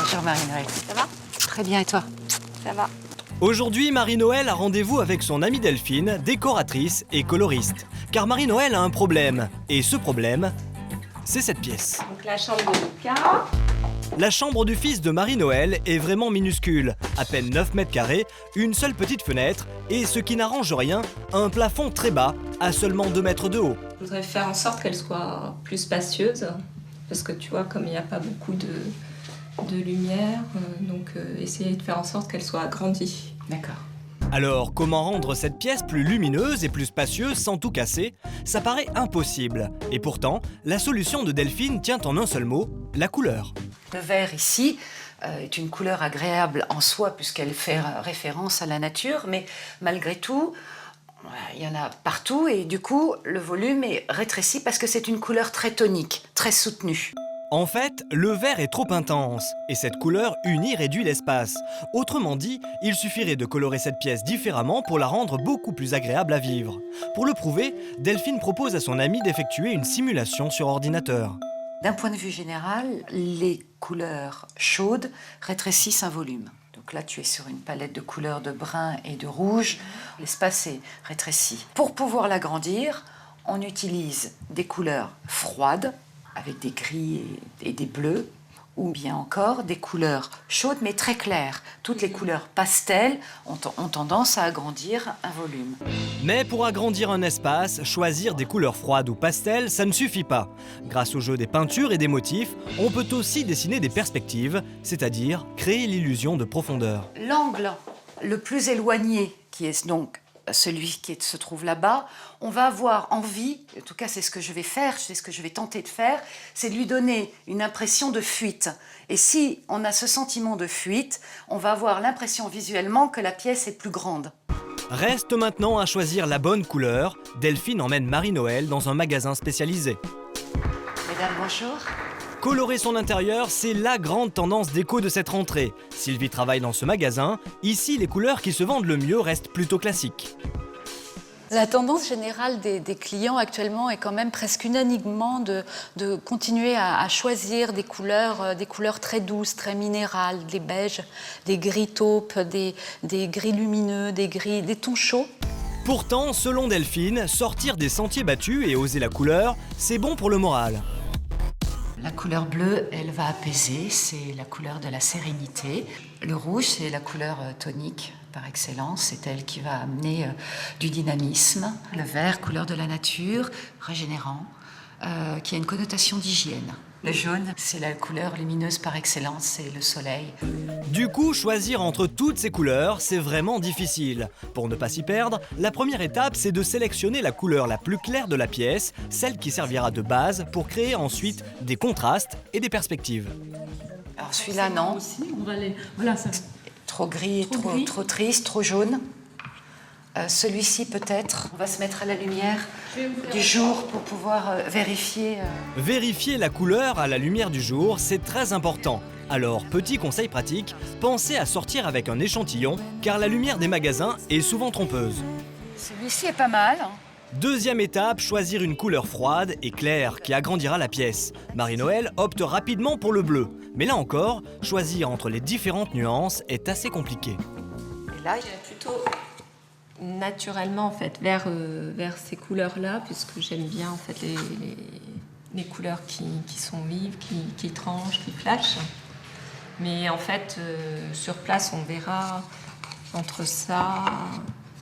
Bonjour Marie-Noël. Ça va? Très bien, et toi? Ça va. Aujourd'hui, Marie-Noël a rendez-vous avec son amie Delphine, décoratrice et coloriste. Car Marie-Noël a un problème. Et ce problème, c'est cette pièce. Donc la chambre de Lucas. La chambre du fils de Marie-Noël est vraiment minuscule. À peine 9 mètres carrés, une seule petite fenêtre et, ce qui n'arrange rien, un plafond très bas, à seulement 2 mètres de haut. Je voudrais faire en sorte qu'elle soit plus spacieuse. Parce que tu vois, comme il n'y a pas beaucoup de lumière, essayer de faire en sorte qu'elle soit agrandie. D'accord. Alors, comment rendre cette pièce plus lumineuse et plus spacieuse sans tout casser? Ça paraît impossible. Et pourtant, la solution de Delphine tient en un seul mot, la couleur. Le vert ici est une couleur agréable en soi puisqu'elle fait référence à la nature, mais malgré tout, il y en a partout et du coup, le volume est rétréci parce que c'est une couleur très tonique, très soutenue. En fait, le vert est trop intense, et cette couleur unie réduit l'espace. Autrement dit, il suffirait de colorer cette pièce différemment pour la rendre beaucoup plus agréable à vivre. Pour le prouver, Delphine propose à son amie d'effectuer une simulation sur ordinateur. D'un point de vue général, les couleurs chaudes rétrécissent un volume. Donc là, tu es sur une palette de couleurs de brun et de rouge. L'espace est rétréci. Pour pouvoir l'agrandir, on utilise des couleurs froides, avec des gris et des bleus, ou bien encore des couleurs chaudes mais très claires. Toutes les couleurs pastel ont tendance à agrandir un volume. Mais pour agrandir un espace, choisir des couleurs froides ou pastel, ça ne suffit pas. Grâce au jeu des peintures et des motifs, on peut aussi dessiner des perspectives, c'est-à-dire créer l'illusion de profondeur. L'angle le plus éloigné, qui est donc celui qui se trouve là-bas, on va avoir envie, en tout cas c'est ce que je vais faire, c'est ce que je vais tenter de faire, c'est de lui donner une impression de fuite. Et si on a ce sentiment de fuite, on va avoir l'impression visuellement que la pièce est plus grande. Reste maintenant à choisir la bonne couleur. Delphine emmène Marie-Noël dans un magasin spécialisé. Mesdames, bonjour. Colorer son intérieur, c'est la grande tendance déco de cette rentrée. Sylvie travaille dans ce magasin. Ici, les couleurs qui se vendent le mieux restent plutôt classiques. La tendance générale des clients actuellement est quand même presque unanimement de continuer à choisir des couleurs très douces, très minérales, des beiges, des gris taupes, des gris lumineux, des tons chauds. Pourtant, selon Delphine, sortir des sentiers battus et oser la couleur, c'est bon pour le moral. La couleur bleue, elle va apaiser, c'est la couleur de la sérénité. Le rouge, c'est la couleur tonique par excellence, c'est elle qui va amener du dynamisme. Le vert, couleur de la nature, régénérant, qui a une connotation d'hygiène. Le jaune, c'est la couleur lumineuse par excellence, c'est le soleil. Du coup, choisir entre toutes ces couleurs, c'est vraiment difficile. Pour ne pas s'y perdre, la première étape, c'est de sélectionner la couleur la plus claire de la pièce, celle qui servira de base pour créer ensuite des contrastes et des perspectives. Alors celui-là, non. Trop gris, trop triste, trop jaune. Celui-ci peut-être, on va se mettre à la lumière du jour pour pouvoir vérifier. Vérifier la couleur à la lumière du jour, c'est très important. Alors, petit conseil pratique, pensez à sortir avec un échantillon, car la lumière des magasins est souvent trompeuse. Celui-ci est pas mal. Deuxième étape, choisir une couleur froide et claire qui agrandira la pièce. Marie-Noël opte rapidement pour le bleu. Mais là encore, choisir entre les différentes nuances est assez compliqué. Et là, Plutôt naturellement en fait vers ces couleurs-là, puisque j'aime bien en fait les couleurs qui sont vives, qui tranchent, qui flashent. Mais en fait, sur place, on verra entre ça,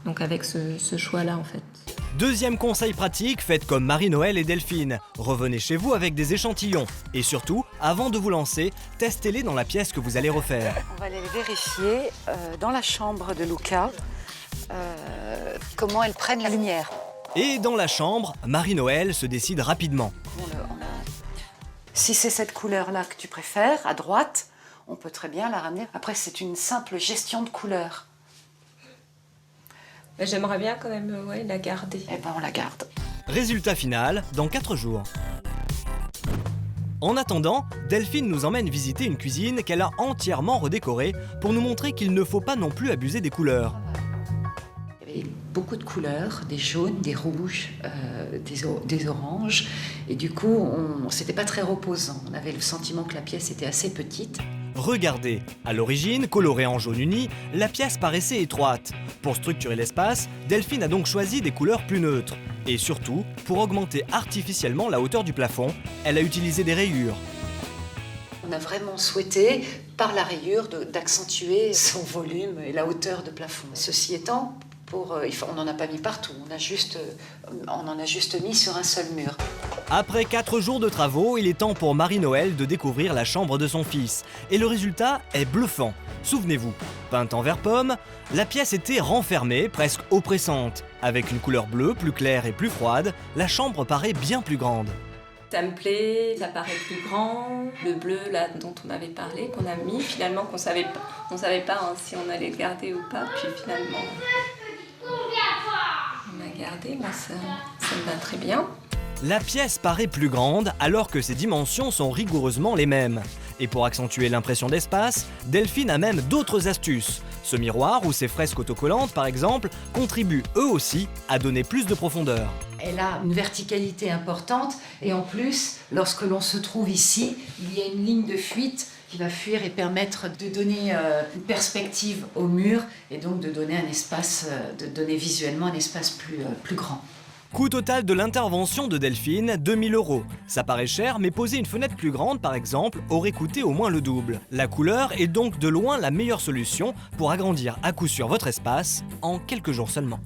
donc avec ce choix-là en fait. Deuxième conseil pratique, faites comme Marie-Noël et Delphine. Revenez chez vous avec des échantillons. Et surtout, avant de vous lancer, testez-les dans la pièce que vous allez refaire. on va aller les vérifier dans la chambre de Lucas, comment elles prennent la lumière. Et dans la chambre, Marie-Noël se décide rapidement. Si c'est cette couleur-là que tu préfères, à droite, on peut très bien la ramener. Après, c'est une simple gestion de couleur. Mais j'aimerais bien quand même la garder. Eh ben, on la garde. Résultat final, dans 4 jours. En attendant, Delphine nous emmène visiter une cuisine qu'elle a entièrement redécorée pour nous montrer qu'il ne faut pas non plus abuser des couleurs. Il y avait beaucoup de couleurs, des jaunes, des rouges, des oranges. Et du coup, c'était pas très reposant. On avait le sentiment que la pièce était assez petite. Regardez, à l'origine, colorée en jaune uni, la pièce paraissait étroite. Pour structurer l'espace, Delphine a donc choisi des couleurs plus neutres. Et surtout, pour augmenter artificiellement la hauteur du plafond, elle a utilisé des rayures. On a vraiment souhaité, par la rayure, d'accentuer son volume et la hauteur de plafond. Ceci étant, on n'en a pas mis partout, on en a juste mis sur un seul mur. Après 4 jours de travaux, il est temps pour Marie-Noël de découvrir la chambre de son fils. Et le résultat est bluffant. Souvenez-vous, peinte en vert pomme, la pièce était renfermée, presque oppressante. Avec une couleur bleue plus claire et plus froide, la chambre paraît bien plus grande. Ça me plaît, ça paraît plus grand. Le bleu là dont on avait parlé, qu'on a mis, finalement qu'on savait pas hein, si on allait le garder ou pas. Puis finalement, on a gardé, moi ça me va très bien. La pièce paraît plus grande alors que ses dimensions sont rigoureusement les mêmes. Et pour accentuer l'impression d'espace, Delphine a même d'autres astuces. Ce miroir ou ces fresques autocollantes par exemple contribuent eux aussi à donner plus de profondeur. Elle a une verticalité importante et en plus, lorsque l'on se trouve ici, il y a une ligne de fuite qui va fuir et permettre de donner une perspective au mur et donc de donner un espace, de donner visuellement un espace plus grand. Coût total de l'intervention de Delphine, 2 000 €. Ça paraît cher, mais poser une fenêtre plus grande, par exemple, aurait coûté au moins le double. La couleur est donc de loin la meilleure solution pour agrandir à coup sûr votre espace en quelques jours seulement.